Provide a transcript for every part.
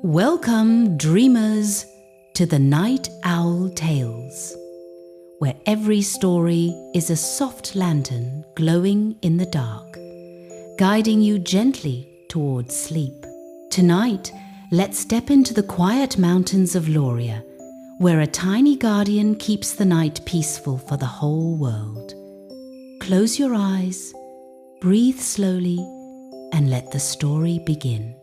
Welcome, dreamers, to the Night Owl Tales, where every story is a soft lantern glowing in the dark, guiding you gently towards sleep. Tonight, let's step into the quiet mountains of Loria, where a tiny guardian keeps the night peaceful for the whole world. Close your eyes, breathe slowly, and let the story begin.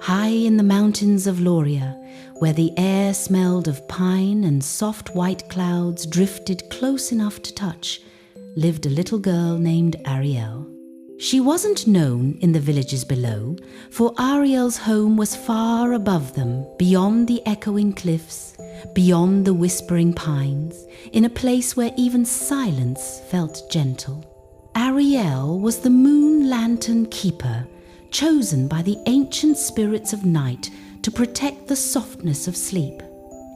High in the mountains of Loria, where the air smelled of pine and soft white clouds drifted close enough to touch, lived a little girl named Ariel. She wasn't known in the villages below, for Ariel's home was far above them, beyond the echoing cliffs, beyond the whispering pines, in a place where even silence felt gentle. Ariel was the moon lantern keeper, chosen by the ancient spirits of night to protect the softness of sleep.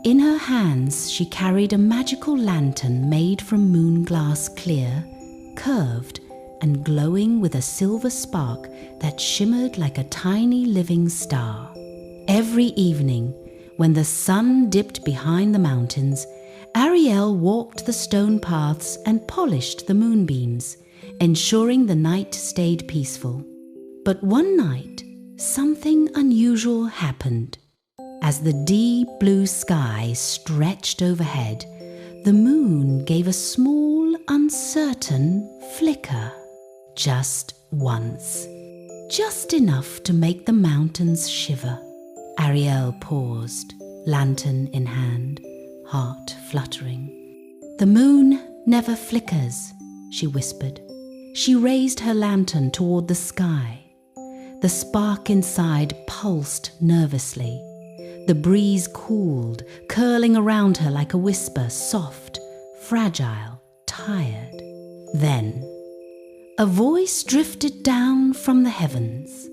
In her hands she carried a magical lantern made from moon glass, clear, curved, and glowing with a silver spark that shimmered like a tiny living star. Every evening, when the sun dipped behind the mountains, Ariel walked the stone paths and polished the moonbeams, ensuring the night stayed peaceful. But one night, something unusual happened. As the deep blue sky stretched overhead, the moon gave a small, uncertain flicker. Just once. Just enough to make the mountains shiver. Ariel paused, lantern in hand, heart fluttering. "The moon never flickers," she whispered. She raised her lantern toward the sky. The spark inside pulsed nervously. The breeze cooled, curling around her like a whisper, soft, fragile, tired. Then, a voice drifted down from the heavens.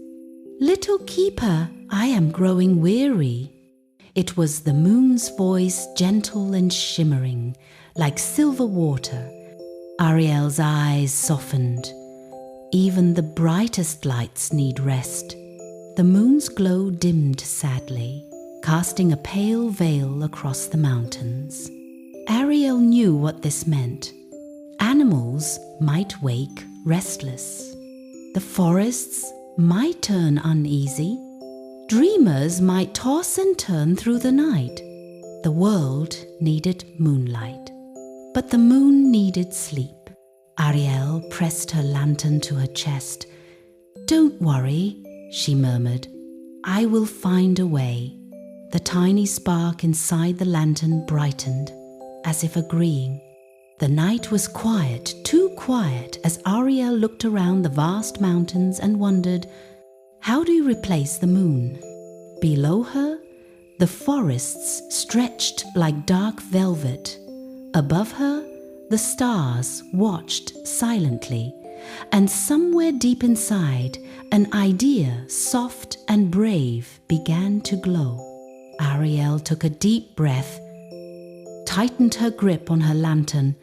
"Little keeper, I am growing weary." It was the moon's voice, gentle and shimmering, like silver water. Ariel's eyes softened. Even the brightest lights need rest. The moon's glow dimmed sadly, casting a pale veil across the mountains. Ariel knew what this meant. Animals might wake restless. The forests might turn uneasy. Dreamers might toss and turn through the night. The world needed moonlight, but the moon needed sleep. Ariel pressed her lantern to her chest. "Don't worry," she murmured. "I will find a way." The tiny spark inside the lantern brightened, as if agreeing. The night was quiet, too quiet, as Ariel looked around the vast mountains and wondered, how do you replace the moon? Below her, the forests stretched like dark velvet. Above her, the stars watched silently, and somewhere deep inside, an idea, soft and brave, began to glow. Ariel took a deep breath, tightened her grip on her lantern,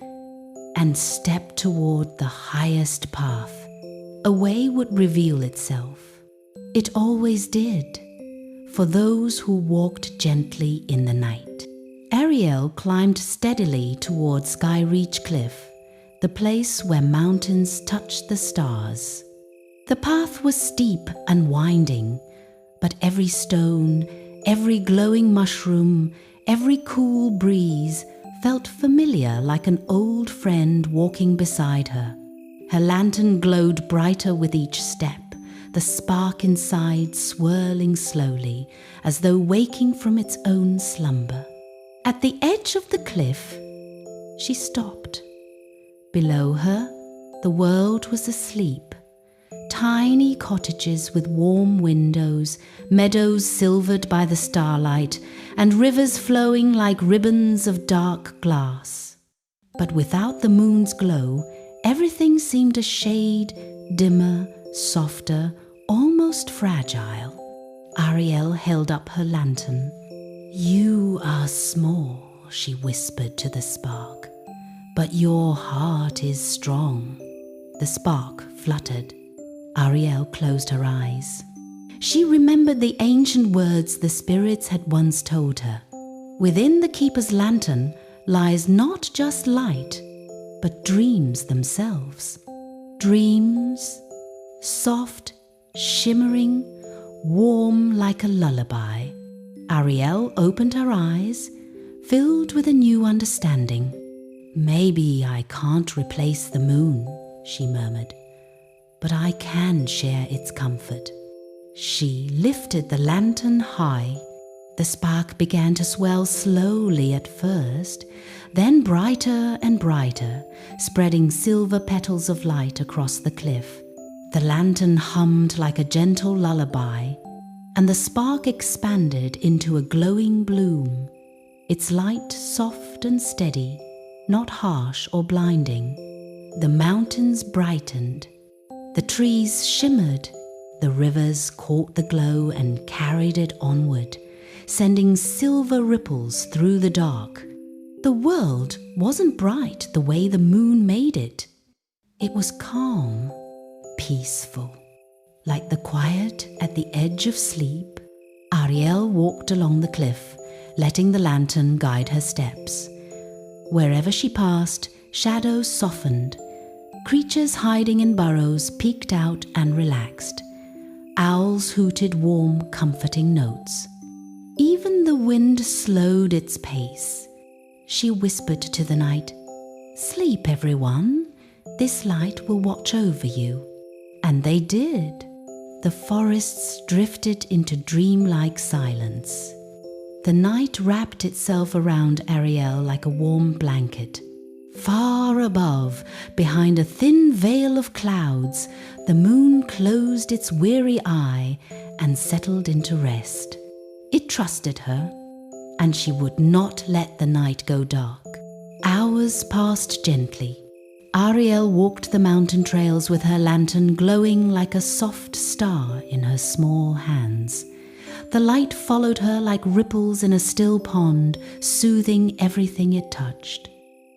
and stepped toward the highest path. A way would reveal itself. It always did, for those who walked gently in the night. Ariel climbed steadily toward Skyreach Cliff, the place where mountains touched the stars. The path was steep and winding, but every stone, every glowing mushroom, every cool breeze felt familiar, like an old friend walking beside her. Her lantern glowed brighter with each step, the spark inside swirling slowly, as though waking from its own slumber. At the edge of the cliff, she stopped. Below her, the world was asleep. Tiny cottages with warm windows, meadows silvered by the starlight, and rivers flowing like ribbons of dark glass. But without the moon's glow, everything seemed a shade dimmer, softer, almost fragile. Ariel held up her lantern. "You are small," she whispered to the spark, "but your heart is strong." The spark fluttered. Ariel closed her eyes. She remembered the ancient words the spirits had once told her. Within the keeper's lantern lies not just light, but dreams themselves. Dreams, soft, shimmering, warm like a lullaby. Ariel opened her eyes, filled with a new understanding. "Maybe I can't replace the moon," she murmured, "but I can share its comfort." She lifted the lantern high. The spark began to swell slowly at first, then brighter and brighter, spreading silver petals of light across the cliff. The lantern hummed like a gentle lullaby, and the spark expanded into a glowing bloom, its light soft and steady, not harsh or blinding. The mountains brightened, the trees shimmered, the rivers caught the glow and carried it onward, sending silver ripples through the dark. The world wasn't bright the way the moon made it. It was calm, peaceful. Like the quiet at the edge of sleep, Ariel walked along the cliff, letting the lantern guide her steps. Wherever she passed, shadows softened. Creatures hiding in burrows peeked out and relaxed. Owls hooted warm, comforting notes. Even the wind slowed its pace. She whispered to the night, "Sleep, everyone. This light will watch over you." And they did. The forests drifted into dreamlike silence. The night wrapped itself around Ariel like a warm blanket. Far above, behind a thin veil of clouds, the moon closed its weary eye and settled into rest. It trusted her, and she would not let the night go dark. Hours passed gently. Ariel walked the mountain trails with her lantern glowing like a soft star in her small hands. The light followed her like ripples in a still pond, soothing everything it touched.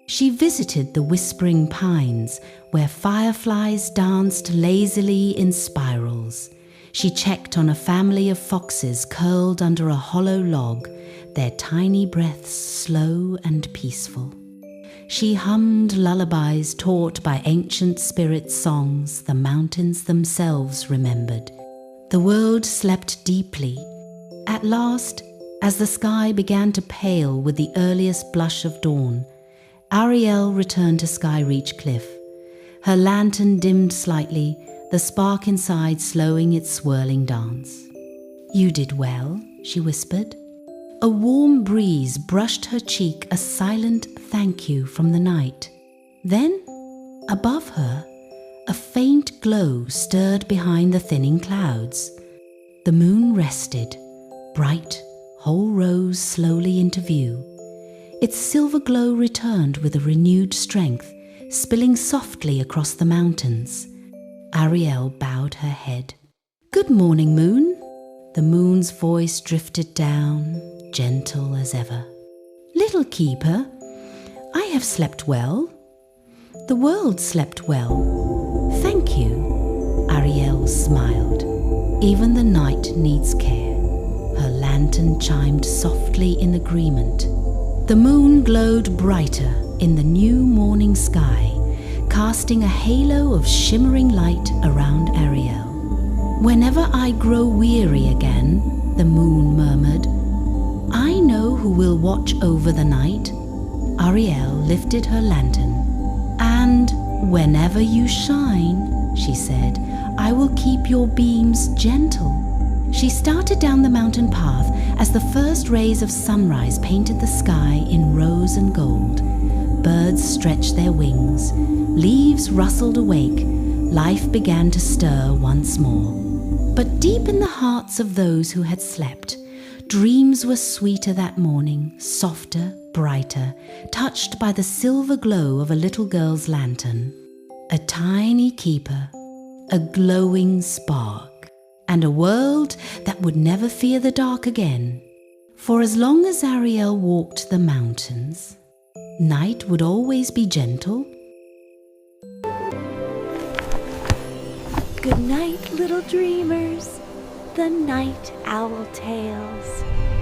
She visited the whispering pines, where fireflies danced lazily in spirals. She checked on a family of foxes curled under a hollow log, their tiny breaths slow and peaceful. She hummed lullabies taught by ancient spirit songs the mountains themselves remembered. The world slept deeply. At last, as the sky began to pale with the earliest blush of dawn, Ariel returned to Skyreach Cliff. Her lantern dimmed slightly, the spark inside slowing its swirling dance. "You did well," she whispered. A warm breeze brushed her cheek, a silent thank you from the night. Then, above her, a faint glow stirred behind the thinning clouds. The moon rested, bright, whole rose slowly into view. Its silver glow returned with a renewed strength, spilling softly across the mountains. Ariel bowed her head. "Good morning, moon." The moon's voice drifted down, gentle as ever. "Little keeper, I have slept well. The world slept well. Thank you." Ariel smiled. "Even the night needs care." Her lantern chimed softly in agreement. The moon glowed brighter in the new morning sky, casting a halo of shimmering light around Ariel. "Whenever I grow weary again," the moon murmured, "I know who will watch over the night." Ariel lifted her lantern. "And whenever you shine," she said, "I will keep your beams gentle." She started down the mountain path as the first rays of sunrise painted the sky in rose and gold. Birds stretched their wings, leaves rustled awake, life began to stir once more. But deep in the hearts of those who had slept, dreams were sweeter that morning, softer, brighter, touched by the silver glow of a little girl's lantern. A tiny keeper, a glowing spark, and a world that would never fear the dark again. For as long as Ariel walked the mountains, night would always be gentle. Good night, little dreamers. the night owl tales.